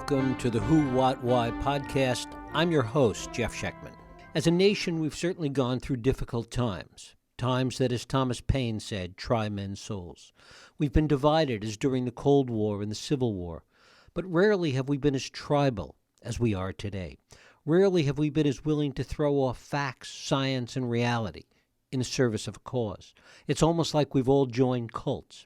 welcome to the Who, What, Why podcast. I'm your host, Jeff Schechtman. As a nation, we've certainly gone through difficult times that, as Thomas Paine said, try men's souls. We've been divided as during the Cold War and the Civil War, but rarely have we been as tribal as we are today. Rarely have we been as willing to throw off facts, science, and reality in the service of a cause. It's almost like we've all joined cults.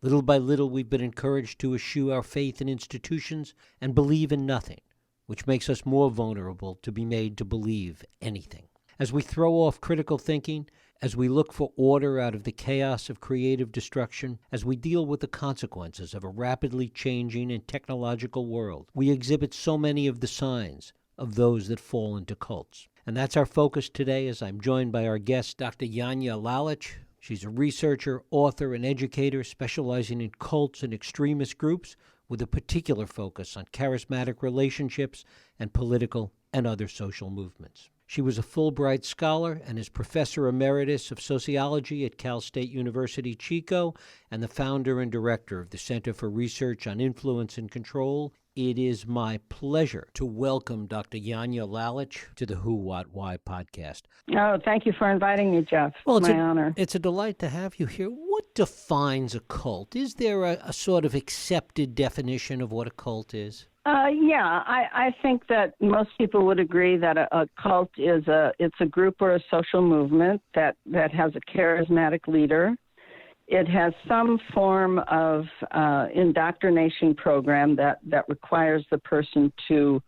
Little by little, we've been encouraged to eschew our faith in institutions and believe in nothing, which makes us more vulnerable to be made to believe anything. As we throw off critical thinking, as we look for order out of the chaos of creative destruction, as we deal with the consequences of a rapidly changing and technological world, we exhibit so many of the signs of those that fall into cults. And that's our focus today, as I'm joined by our guest, Dr. Janja Lalich. She's a researcher, author, and educator specializing in cults and extremist groups with a particular focus on charismatic relationships and political and other social movements. She was a Fulbright scholar and is professor emeritus of sociology at Cal State University, Chico, and the founder and director of the Center for Research on Influence and Control. It is my pleasure to welcome Dr. Janja Lalich to the Who, What, Why podcast. Oh, thank you for inviting me, Jeff. Well, it's my honor. It's a delight to have you here. What defines a cult? Is there a sort of accepted definition of what a cult is? I think that most people would agree that a cult is it's a group or a social movement that has a charismatic leader. It has some form of indoctrination program that requires the person to,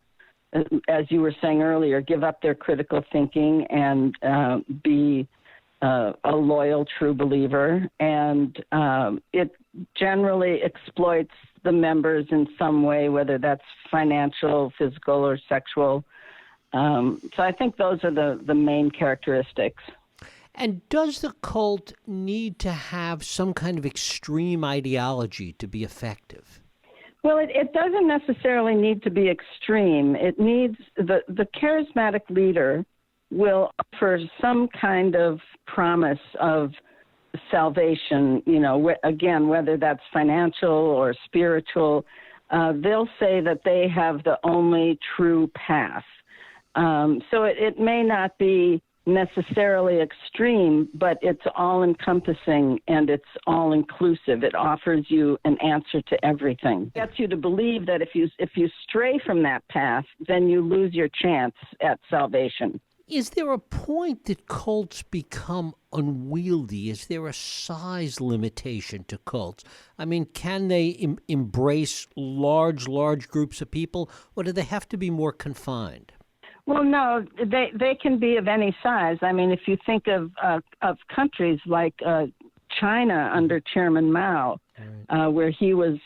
as you were saying earlier, give up their critical thinking and be a loyal, true believer. And it generally exploits the members in some way, whether that's financial, physical, or sexual. So I think those are the main characteristics. And does the cult need to have some kind of extreme ideology to be effective? Well, it doesn't necessarily need to be extreme. It needs the charismatic leader will offer some kind of promise of salvation, again, whether that's financial or spiritual. They'll say that they have the only true path. So it may not be necessarily extreme, but it's all-encompassing and it's all-inclusive. It offers you an answer to everything. It gets you to believe that if you stray from that path, then you lose your chance at salvation. Is there a point that cults become unwieldy? Is there a size limitation to cults? I mean, can they embrace large groups of people, or do they have to be more confined? Well, no, they can be of any size. I mean, if you think of countries like China under Chairman Mao, where he was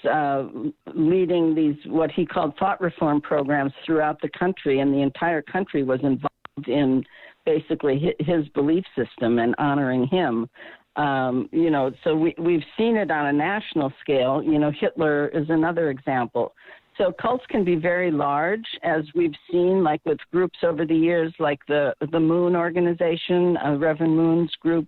leading these what he called thought reform programs throughout the country, and the entire country was involved in basically his belief system and honoring him. So we've seen it on a national scale. Hitler is another example. So cults can be very large, as we've seen, like with groups over the years, like the Moon Organization, Reverend Moon's group,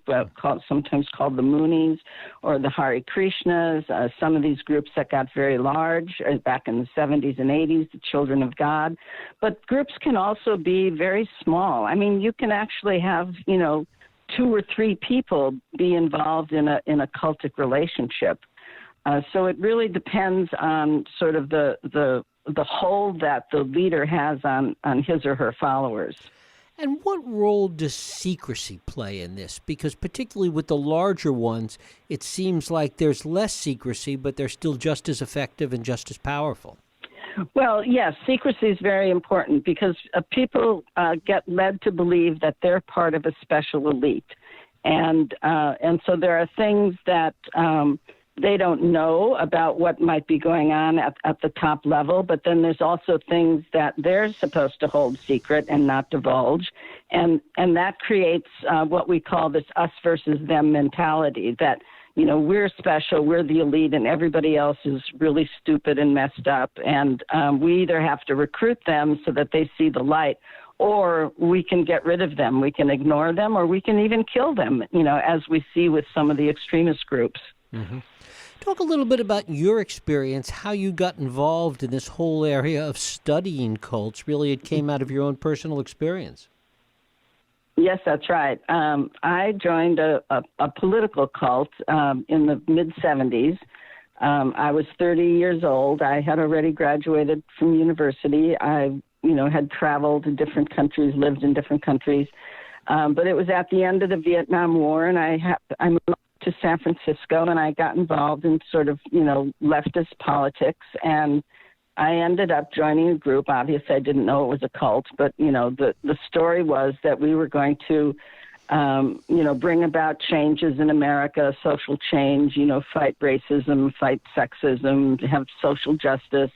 sometimes called the Moonies, or the Hare Krishnas. Some of these groups that got very large back in the 70s and 80s, the Children of God. But groups can also be very small. I mean, you can actually have, 2 or 3 people be involved in a cultic relationship. So it really depends on sort of the hold that the leader has on his or her followers. And what role does secrecy play in this? Because particularly with the larger ones, it seems like there's less secrecy, but they're still just as effective and just as powerful. Well, yes, secrecy is very important because people get led to believe that they're part of a special elite. And so there are things that they don't know about what might be going on at the top level, but then there's also things that they're supposed to hold secret and not divulge, and that creates what we call this us versus them mentality, that, we're special, we're the elite, and everybody else is really stupid and messed up, and we either have to recruit them so that they see the light, or we can get rid of them, we can ignore them, or we can even kill them, as we see with some of the extremist groups. Mm-hmm. Talk a little bit about your experience, how you got involved in this whole area of studying cults. Really, it came out of your own personal experience. Yes, that's right. I joined a political cult in the mid-'70s. I was 30 years old. I had already graduated from university. I, had traveled to different countries, lived in different countries. But it was at the end of the Vietnam War, and I moved to San Francisco, and I got involved in sort of, leftist politics. And I ended up joining a group. Obviously, I didn't know it was a cult, but, the story was that we were going to, bring about changes in America, social change, fight racism, fight sexism, have social justice.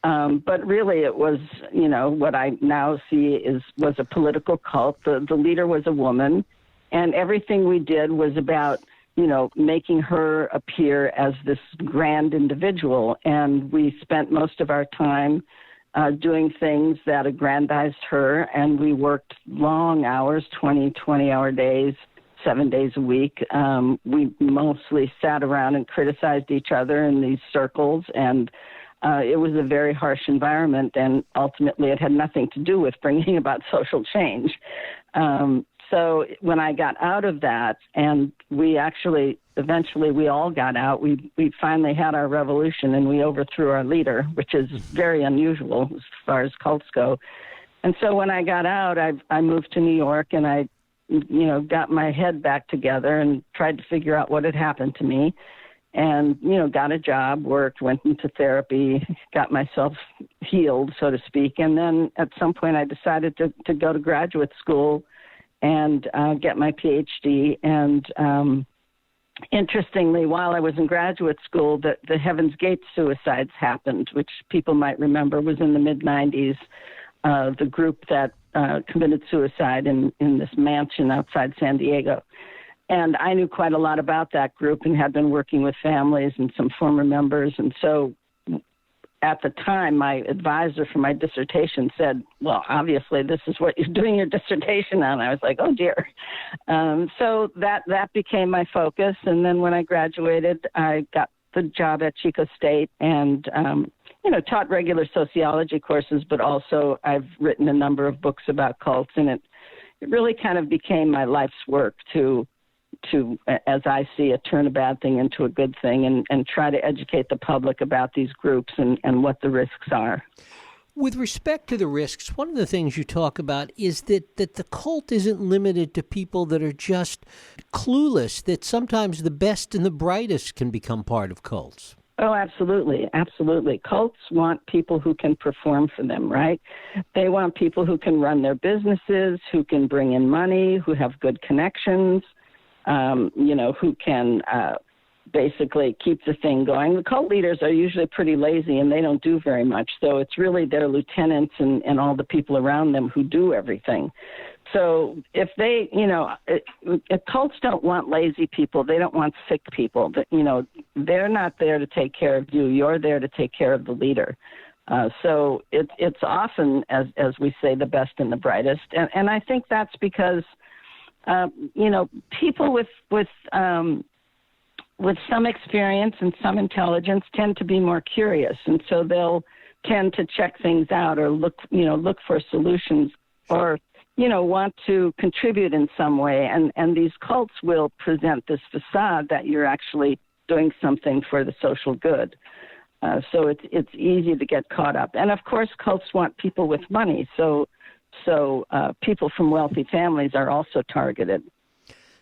But really it was, what I now see was a political cult. The leader was a woman, and everything we did was about, making her appear as this grand individual. And we spent most of our time doing things that aggrandized her, and we worked long hours, 20-hour days, 7 days a week. We mostly sat around and criticized each other in these circles, and it was a very harsh environment, and ultimately it had nothing to do with bringing about social change. So when I got out of that, and eventually we all got out, we finally had our revolution, and we overthrew our leader, which is very unusual as far as cults go. And so when I got out, I moved to New York, and I, got my head back together and tried to figure out what had happened to me. And, got a job, worked, went into therapy, got myself healed, so to speak. And then at some point I decided to go to graduate school and get my PhD. And interestingly, while I was in graduate school, the Heaven's Gate suicides happened, which people might remember was in the mid-'90s, the group that committed suicide in this mansion outside San Diego. And I knew quite a lot about that group and had been working with families and some former members. And so at the time, my advisor for my dissertation said, well, obviously this is what you're doing your dissertation on. I was like, oh, dear. So that became my focus. And then when I graduated, I got the job at Chico State and, taught regular sociology courses, but also I've written a number of books about cults. And it really kind of became my life's work to, as I see it, turn a bad thing into a good thing and try to educate the public about these groups and what the risks are. With respect to the risks, one of the things you talk about is that the cult isn't limited to people that are just clueless, that sometimes the best and the brightest can become part of cults. Oh, absolutely. Absolutely. Cults want people who can perform for them, right? They want people who can run their businesses, who can bring in money, who have good connections, who can basically keep the thing going. The cult leaders are usually pretty lazy and they don't do very much. So it's really their lieutenants and all the people around them who do everything. So if they, cults don't want lazy people. They don't want sick people. They're not there to take care of you. You're there to take care of the leader. So it's often, as we say, the best and the brightest. And I think that's because people with some experience and some intelligence tend to be more curious, and so they'll tend to check things out or look for solutions or, want to contribute in some way. And these cults will present this facade that you're actually doing something for the social good. So it's easy to get caught up. And of course, cults want people with money. So people from wealthy families are also targeted.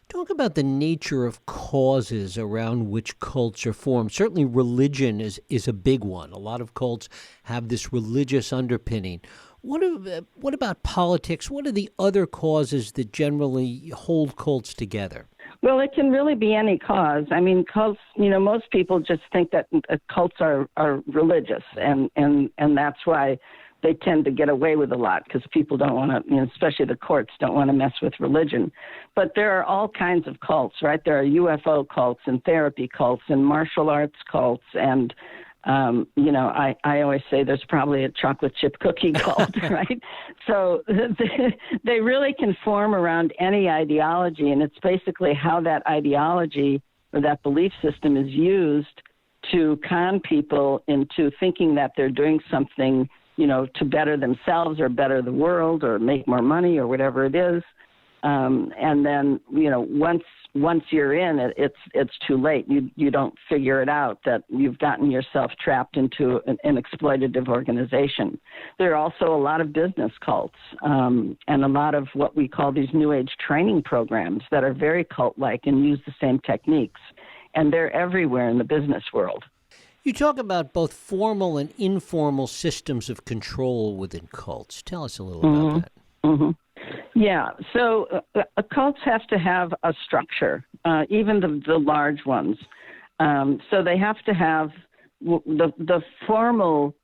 Talk about the nature of causes around which cults are formed. Certainly religion is a big one. A lot of cults have this religious underpinning. What about politics? What are the other causes that generally hold cults together? Well, it can really be any cause. I mean, cults, most people just think that cults are religious, and that's why they tend to get away with a lot, because people don't want to, especially the courts, don't want to mess with religion. But there are all kinds of cults, right? There are UFO cults and therapy cults and martial arts cults. And, I always say there's probably a chocolate chip cookie cult, right? So they really can form around any ideology. And it's basically how that ideology or that belief system is used to con people into thinking that they're doing something, to better themselves or better the world or make more money or whatever it is. And then, once you're in it, it's too late. You don't figure it out that you've gotten yourself trapped into an exploitative organization. There are also a lot of business cults and a lot of what we call these New Age training programs that are very cult-like and use the same techniques. And they're everywhere in the business world. You talk about both formal and informal systems of control within cults. Tell us a little about that. Mm-hmm. Yeah, so cults have to have a structure, even the large ones. So they have to have the formal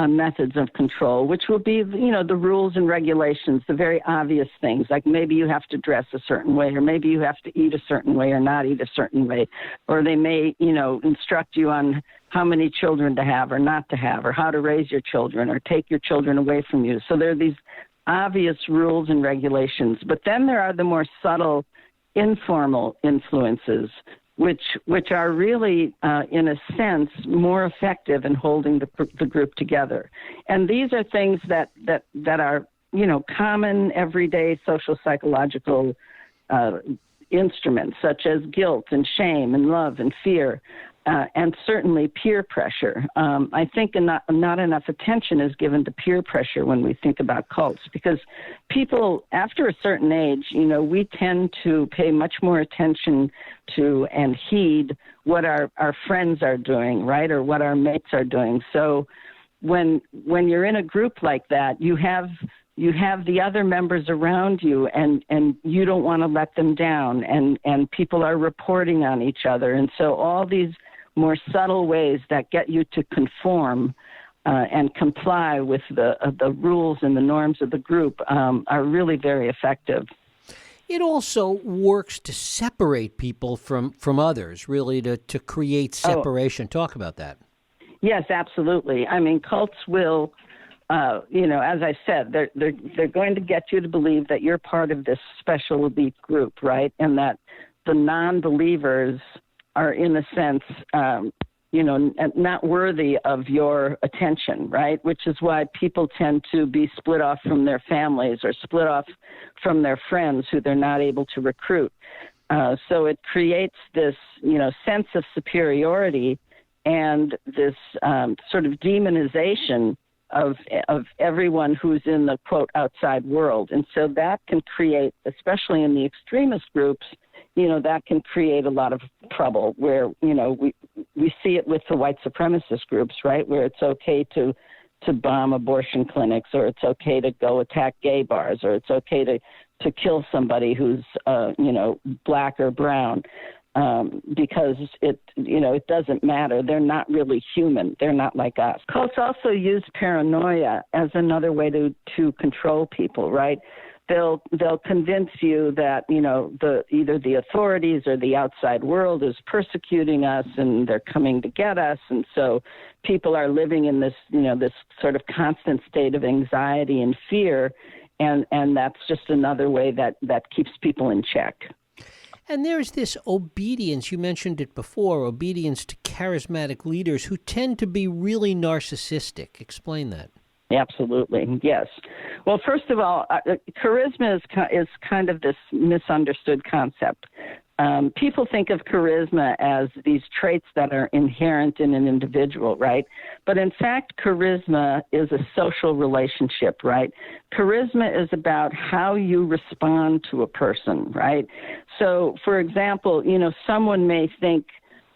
methods of control, which will be, the rules and regulations, the very obvious things, like maybe you have to dress a certain way, or maybe you have to eat a certain way or not eat a certain way, or they may, instruct you on how many children to have or not to have, or how to raise your children or take your children away from you. So there are these obvious rules and regulations, but then there are the more subtle, informal influences, which are really, in a sense, more effective in holding the group together. And these are things that are, common, everyday social psychological instruments, such as guilt and shame and love and fear. And certainly peer pressure. I think not enough attention is given to peer pressure when we think about cults, because people, after a certain age, we tend to pay much more attention to and heed what our friends are doing, right, or what our mates are doing. So when you're in a group like that, you have the other members around you, and you don't want to let them down, and people are reporting on each other. And so all these more subtle ways that get you to conform and comply with the rules and the norms of the group are really very effective. It also works to separate people from others, really to create separation. Talk about that. Yes, absolutely. I mean, cults will, as I said, they're going to get you to believe that you're part of this special elite group, right? And that the non-believers are, in a sense, not worthy of your attention, right? Which is why people tend to be split off from their families or split off from their friends who they're not able to recruit. So it creates this, sense of superiority and this sort of demonization of everyone who's in the, quote, outside world. And so that can create, especially in the extremist groups, that can create a lot of trouble where, we see it with the white supremacist groups, right, where it's okay to bomb abortion clinics, or it's okay to go attack gay bars, or it's okay to kill somebody who's, black or brown, because it doesn't matter. They're not really human. They're not like us. Cults also use paranoia as another way to control people, right? They'll convince you that, either the authorities or the outside world is persecuting us and they're coming to get us. And so people are living in this, this sort of constant state of anxiety and fear. And that's just another way that keeps people in check. And there's this obedience, you mentioned it before, obedience to charismatic leaders who tend to be really narcissistic. Explain that. Absolutely, yes. Well, first of all, charisma is kind of this misunderstood concept. People think of charisma as these traits that are inherent in an individual, right? But in fact, charisma is a social relationship, right? Charisma is about how you respond to a person, right? So, for example, someone may think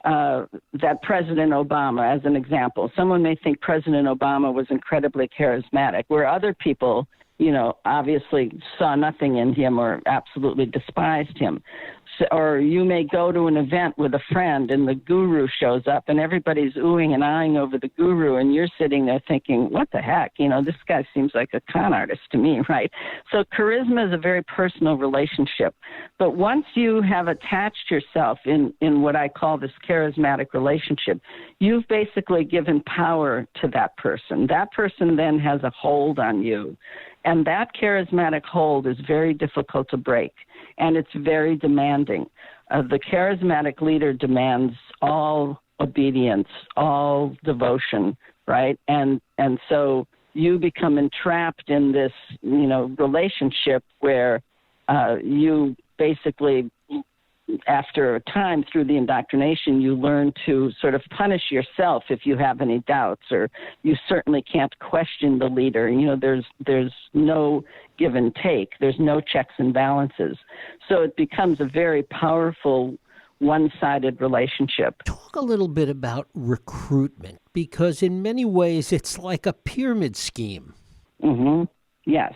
that President Obama, as an example, someone may think President Obama was incredibly charismatic, where other people, obviously saw nothing in him or absolutely despised him. So, or you may go to an event with a friend and the guru shows up and everybody's oohing and eyeing over the guru, and you're sitting there thinking, what the heck? This guy seems like a con artist to me, right? So charisma is a very personal relationship. But once you have attached yourself in what I call this charismatic relationship, you've basically given power to that person. That person then has a hold on you. And that charismatic hold is very difficult to break, and it's very demanding. The charismatic leader demands all obedience, all devotion, right? And so you become entrapped in this, relationship where you basically, after a time through the indoctrination, you learn to sort of punish yourself if you have any doubts, or you certainly can't question the leader. There's no give and take. There's no checks and balances. So it becomes a very powerful one-sided relationship. Talk a little bit about recruitment, because in many ways it's like a pyramid scheme. Mm-hmm. Yes.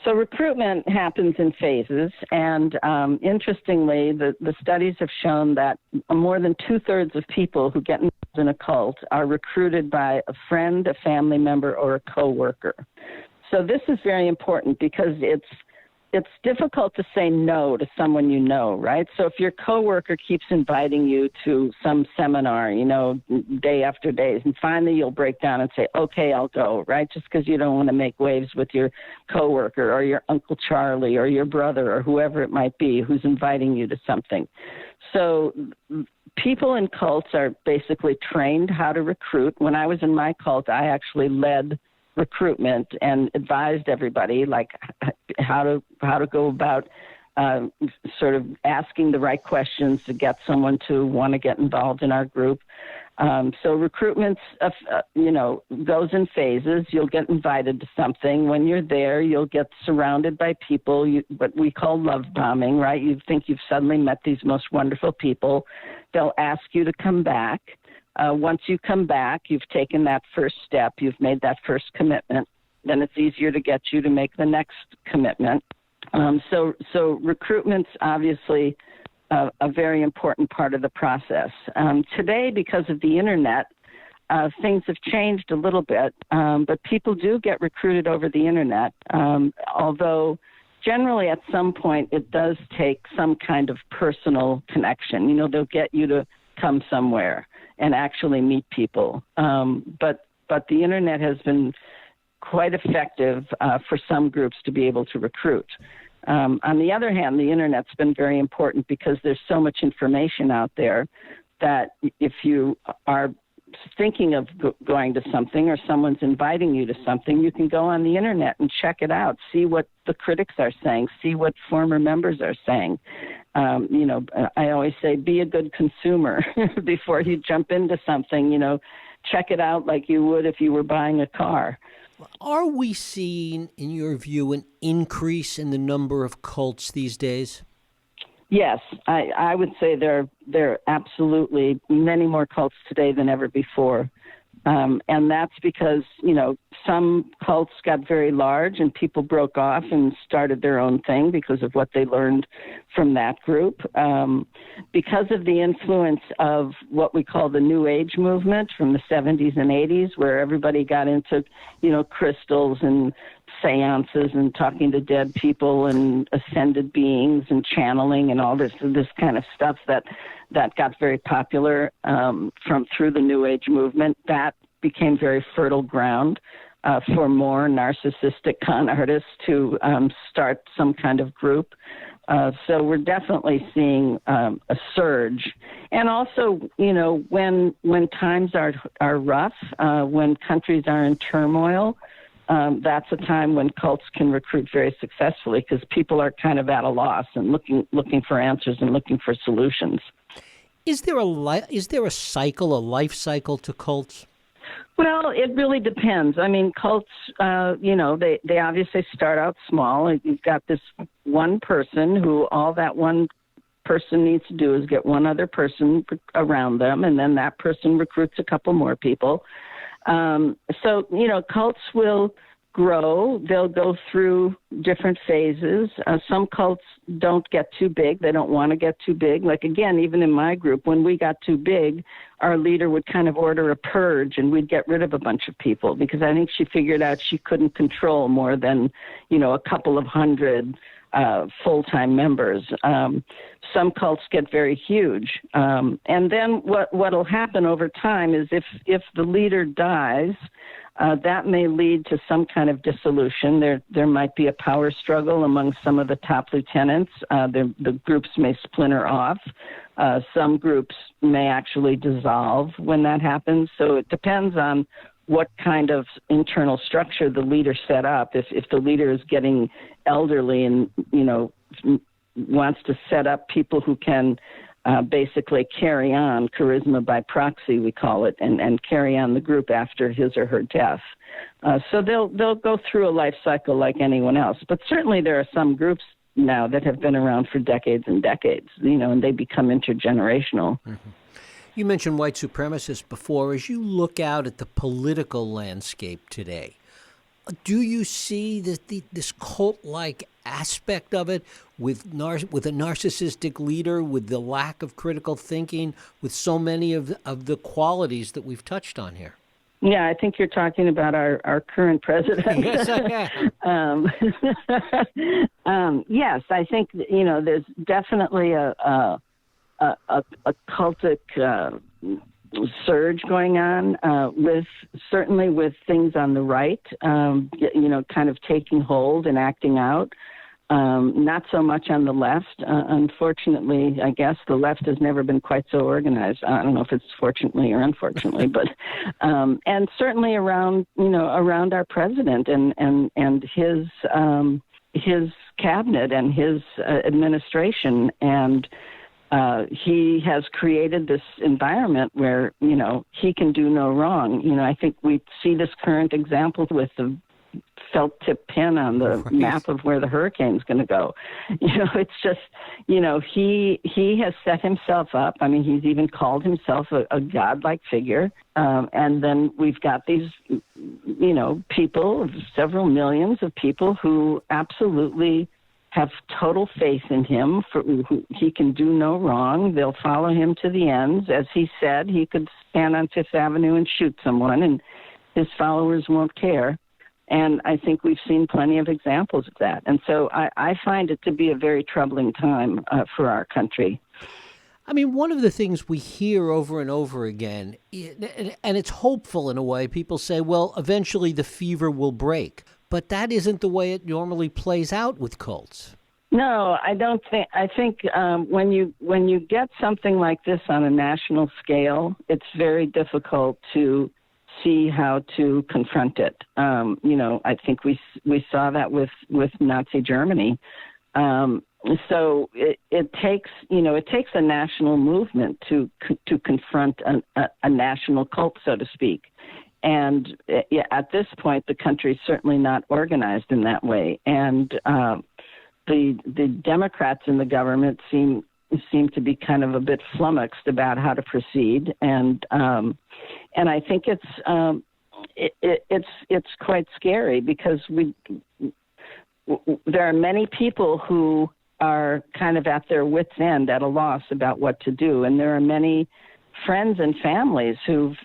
So recruitment happens in phases, and interestingly, the studies have shown that more than 2/3 of people who get involved in a cult are recruited by a friend, a family member, or a coworker. So this is very important because it's difficult to say no to someone you know, right? So if your coworker keeps inviting you to some seminar, day after day, and finally you'll break down and say, okay, I'll go, right? Just because you don't want to make waves with your coworker or your Uncle Charlie or your brother or whoever it might be who's inviting you to something. So people in cults are basically trained how to recruit. When I was in my cult, I actually led recruitment and advised everybody like how to go about sort of asking the right questions to get someone to want to get involved in our group. So recruitment, goes in phases. You'll get invited to something. When you're there, you'll get surrounded by people, what we call love bombing, right? You think you've suddenly met these most wonderful people. They'll ask you to come back. Once you come back, you've taken that first step, you've made that first commitment, then it's easier to get you to make the next commitment. So recruitment's obviously a very important part of the process. Today, because of the internet, things have changed a little bit, but people do get recruited over the internet, although generally at some point it does take some kind of personal connection. They'll get you to come somewhere and actually meet people. But the internet has been quite effective for some groups to be able to recruit. On the other hand, the internet's been very important because there's so much information out there that if you are thinking of going to something or someone's inviting you to something, you can go on the internet and check it out, see what the critics are saying, see what former members are saying. I always say be a good consumer before you jump into something, check it out like you would if you were buying a car. Are we seeing, in your view, an increase in the number of cults these days? Yes, I would say there are absolutely many more cults today than ever before. And that's because, some cults got very large and people broke off and started their own thing because of what they learned from that group. Because of the influence of what we call the New Age movement from the 70s and 80s, where everybody got into, crystals and seances and talking to dead people and ascended beings and channeling and all this kind of stuff that got very popular through the New Age movement, that became very fertile ground for more narcissistic con artists to start some kind of group. So we're definitely seeing a surge. And also, when times are rough, when countries are in turmoil, that's a time when cults can recruit very successfully because people are kind of at a loss and looking for answers and looking for solutions. Is there a life cycle to cults? Well, it really depends. I mean, cults, they obviously start out small. You've got this one person who all that one person needs to do is get one other person around them, and then that person recruits a couple more people. So, cults will grow. They'll go through different phases. Some cults don't get too big. They don't want to get too big. Like, again, even in my group, when we got too big, our leader would kind of order a purge and we'd get rid of a bunch of people because I think she figured out she couldn't control more than, a couple of hundred full-time members. Some cults get very huge. And then what'll happen over time is if the leader dies, that may lead to some kind of dissolution. There might be a power struggle among some of the top lieutenants. The groups may splinter off. Some groups may actually dissolve when that happens. So it depends on what kind of internal structure the leader set up. If the leader is getting elderly and, wants to set up people who can basically carry on, charisma by proxy, we call it, and carry on the group after his or her death. So they'll go through a life cycle like anyone else. But certainly there are some groups now that have been around for decades and decades, and they become intergenerational. Mm-hmm. You mentioned white supremacists before. As you look out at the political landscape today, do you see this cult-like aspect of it with a narcissistic leader, with the lack of critical thinking, with so many of the qualities that we've touched on here? Yeah, I think you're talking about our current president. Yes, I am. Yes, I think there's definitely a cultic surge going on with things on the right, kind of taking hold and acting out. Not so much on the left. Unfortunately, I guess the left has never been quite so organized. I don't know if it's fortunately or unfortunately, but and certainly around our president and his cabinet and his administration, and he has created this environment where he can do no wrong. I think we see this current example with the felt tip pin on the map of where the hurricane's going to go. It's just, he has set himself up. I mean, he's even called himself a godlike figure. And then we've got these, people, several millions of people who absolutely have total faith in him. He can do no wrong. They'll follow him to the ends. As he said, he could stand on Fifth Avenue and shoot someone, and his followers won't care. And I think we've seen plenty of examples of that. And so I find it to be a very troubling time for our country. I mean, one of the things we hear over and over again, and it's hopeful in a way, people say, well, eventually the fever will break. But that isn't the way it normally plays out with cults. No, I don't think. I think when you get something like this on a national scale, it's very difficult to see how to confront it. I think we saw that with Nazi Germany. So it takes a national movement to confront a national cult, so to speak. And at this point, the country is certainly not organized in that way. And the Democrats in the government seem to be kind of a bit flummoxed about how to proceed. And I think it's quite scary because there are many people who are kind of at their wits' end, at a loss about what to do, and there are many friends and families who've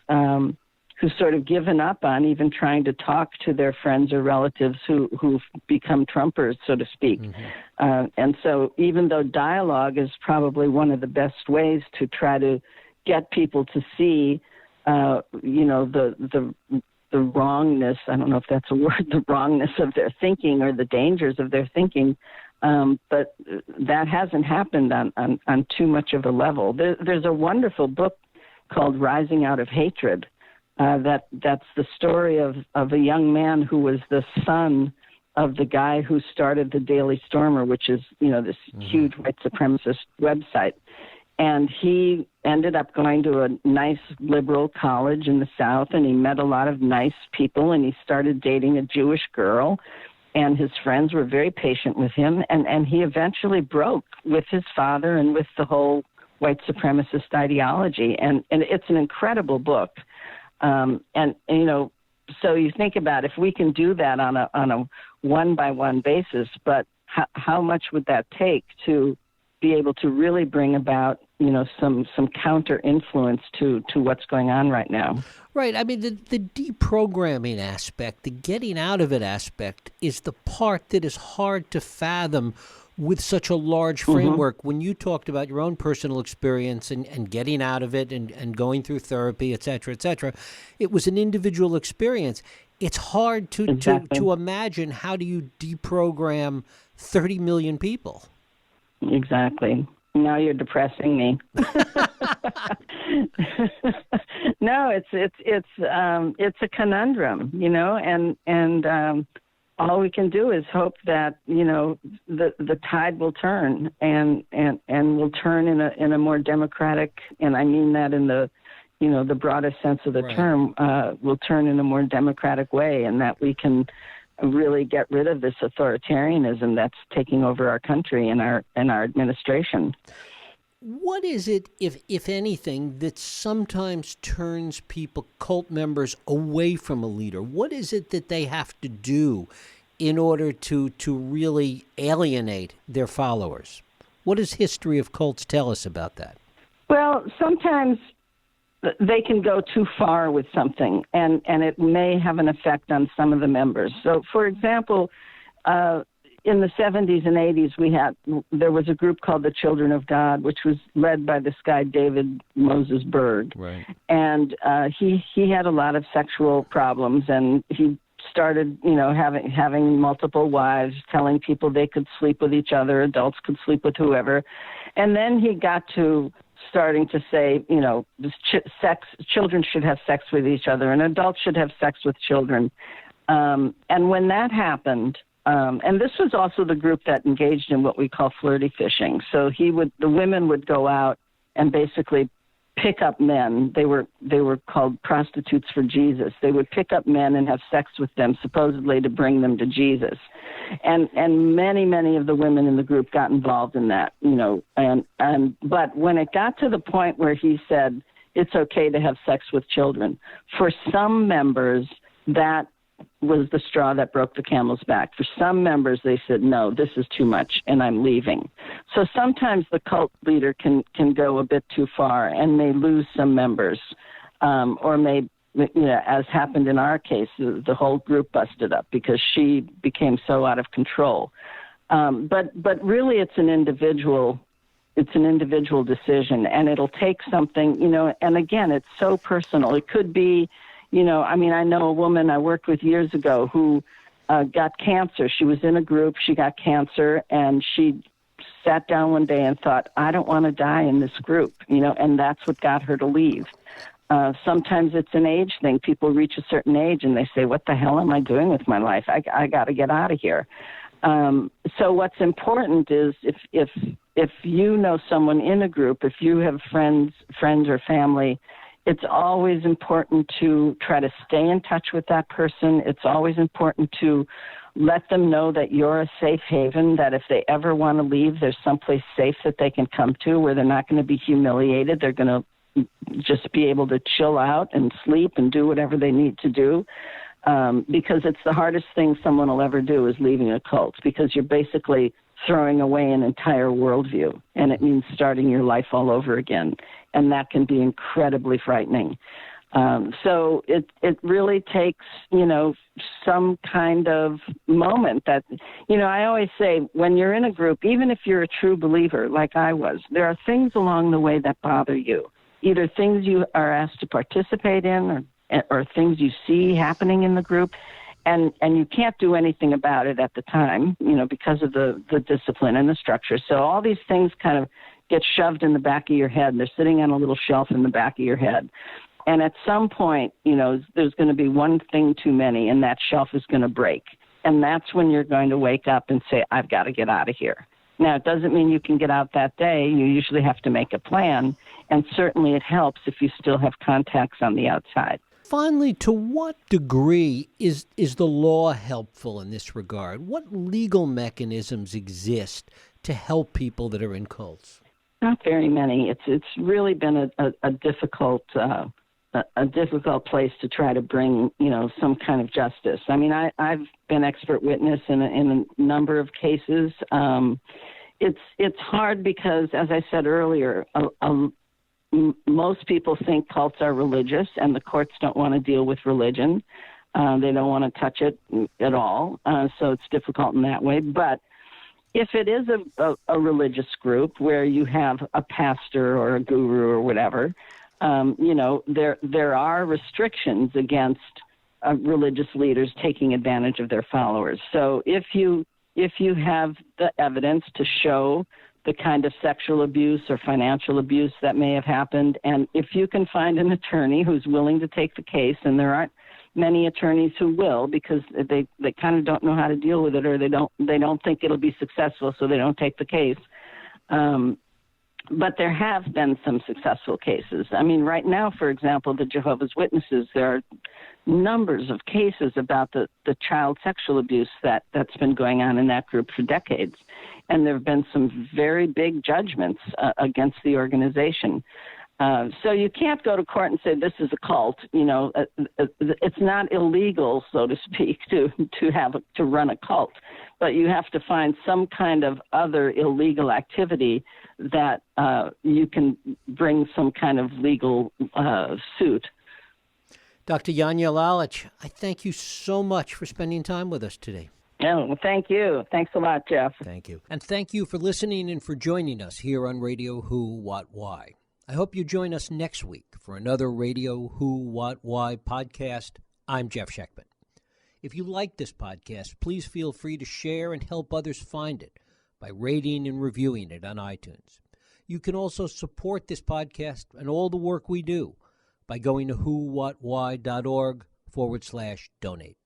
sort of given up on even trying to talk to their friends or relatives who've become Trumpers, so to speak. Mm-hmm. And so even though dialogue is probably one of the best ways to try to get people to see, the wrongness, I don't know if that's a word, the wrongness of their thinking or the dangers of their thinking, but that hasn't happened on too much of a level. There's a wonderful book called Rising Out of Hatred. That's the story of a young man who was the son of the guy who started the Daily Stormer, which is, this huge white supremacist website. And he ended up going to a nice liberal college in the South, and he met a lot of nice people, and he started dating a Jewish girl, and his friends were very patient with him, and he eventually broke with his father and with the whole white supremacist ideology. And it's an incredible book. So you think about if we can do that on a one-by-one basis, but how much would that take to be able to really bring about, some counter influence to what's going on right now? Right. I mean, the deprogramming aspect, the getting out of it aspect is the part that is hard to fathom with such a large framework. When you talked about your own personal experience and getting out of it and going through therapy, et cetera, it was an individual experience. It's hard to imagine, how do you deprogram 30 million people? Exactly. Now you're depressing me. No, it's a conundrum, and all we can do is hope that the tide will turn and will turn in a more democratic, and I mean that in the the broadest sense of the term, will turn in a more democratic way, and that we can really get rid of this authoritarianism that's taking over our country and our administration. What is it, if anything, that sometimes turns cult members, away from a leader? What is it that they have to do in order to really alienate their followers? What does history of cults tell us about that? Well, sometimes they can go too far with something, and it may have an effect on some of the members. So, for example, in the 70s and 80s, there was a group called the Children of God, which was led by this guy David Moses Berg, right. And he had a lot of sexual problems, and he started having multiple wives, telling people they could sleep with each other, adults could sleep with whoever, and then he got to starting to say, children should have sex with each other, and adults should have sex with children. And when that happened, and this was also the group that engaged in what we call flirty fishing. So the women would go out and basically pick up men. They were called prostitutes for Jesus. They would pick up men and have sex with them, supposedly to bring them to Jesus. And many of the women in the group got involved in that, but when it got to the point where he said it's okay to have sex with children, for some members that was the straw that broke the camel's back. For some members, they said, no, this is too much, and I'm leaving. So sometimes the cult leader can go a bit too far and may lose some members, or may, as happened in our case, the whole group busted up because she became so out of control. But really, it's an individual decision, and it'll take something, and again, it's so personal. It could be, I know a woman I worked with years ago who got cancer. She was in a group, she got cancer, and she sat down one day and thought, I don't want to die in this group, and that's what got her to leave. Sometimes it's an age thing. People reach a certain age and they say, what the hell am I doing with my life? I got to get out of here. So what's important is if you know someone in a group, if you have friends or family, it's always important to try to stay in touch with that person. It's always important to let them know that you're a safe haven, that if they ever want to leave, there's someplace safe that they can come to where they're not going to be humiliated. They're going to just be able to chill out and sleep and do whatever they need to do. Because it's the hardest thing someone will ever do is leaving a cult, because you're basically throwing away an entire worldview, and it means starting your life all over again, and that can be incredibly frightening. So it really takes, some kind of moment that, I always say when you're in a group, even if you're a true believer like I was, there are things along the way that bother you, either things you are asked to participate in or things you see happening in the group. And you can't do anything about it at the time, because of the discipline and the structure. So all these things kind of get shoved in the back of your head. They're sitting on a little shelf in the back of your head. And at some point, there's going to be one thing too many, and that shelf is going to break. And that's when you're going to wake up and say, I've got to get out of here. Now, it doesn't mean you can get out that day. You usually have to make a plan. And certainly it helps if you still have contacts on the outside. Finally, to what degree is the law helpful in this regard? What legal mechanisms exist to help people that are in cults? Not very many. It's really been a difficult place to try to bring some kind of justice. I mean, I've been expert witness in a number of cases. It's hard because, as I said earlier, most people think cults are religious, and the courts don't want to deal with religion. They don't want to touch it at all, so it's difficult in that way. But if it is a religious group where you have a pastor or a guru or whatever, there are restrictions against religious leaders taking advantage of their followers. So if you have the evidence to show the kind of sexual abuse or financial abuse that may have happened, and if you can find an attorney who's willing to take the case, and there aren't many attorneys who will, because they kind of don't know how to deal with it, or they don't think it'll be successful, so they don't take the case. But there have been some successful cases. I mean, right now, for example, the Jehovah's Witnesses, there are numbers of cases about the child sexual abuse that's been going on in that group for decades. And there have been some very big judgments against the organization. So you can't go to court and say this is a cult. It's not illegal, so to speak, to run a cult, but you have to find some kind of other illegal activity that you can bring some kind of legal suit. Dr. Janja Lalich, I thank you so much for spending time with us today. Oh, thank you. Thanks a lot, Jeff. Thank you. And thank you for listening and for joining us here on Radio Who, What, Why. I hope you join us next week for another Radio Who, What, Why podcast. I'm Jeff Sheckman. If you like this podcast, please feel free to share and help others find it by rating and reviewing it on iTunes. You can also support this podcast and all the work we do by going to whowhatwhy.org/donate.